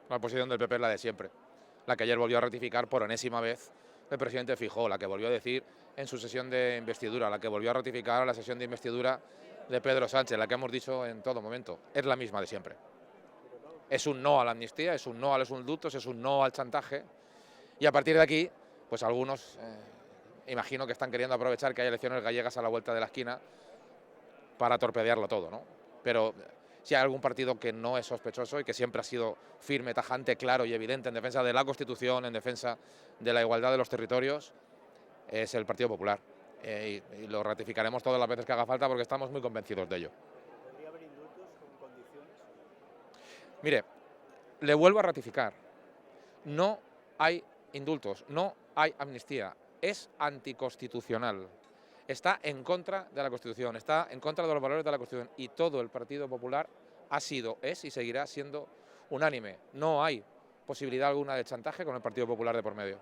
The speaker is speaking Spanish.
La posición del PP es la de siempre, la que ayer volvió a ratificar por enésima vez el presidente Feijóo, la que volvió a decir en su sesión de investidura, la que volvió a ratificar en la sesión de investidura de Pedro Sánchez, la que hemos dicho en todo momento, es la misma de siempre. Es un no a la amnistía, es un no a los indultos, es un no al chantaje, y a partir de aquí, pues algunos imagino que están queriendo aprovechar que hay elecciones gallegas a la vuelta de la esquina para torpedearlo todo, ¿no? Pero si hay algún partido que no es sospechoso y que siempre ha sido firme, tajante, claro y evidente en defensa de la Constitución, en defensa de la igualdad de los territorios, es el Partido Popular. Y lo ratificaremos todas las veces que haga falta porque estamos muy convencidos de ello. ¿Podría haber indultos con condiciones? Mire, le vuelvo a ratificar, no hay indultos, no hay amnistía, es anticonstitucional. Está en contra de la Constitución, está en contra de los valores de la Constitución y todo el Partido Popular ha sido, es y seguirá siendo unánime. No hay posibilidad alguna de chantaje con el Partido Popular de por medio.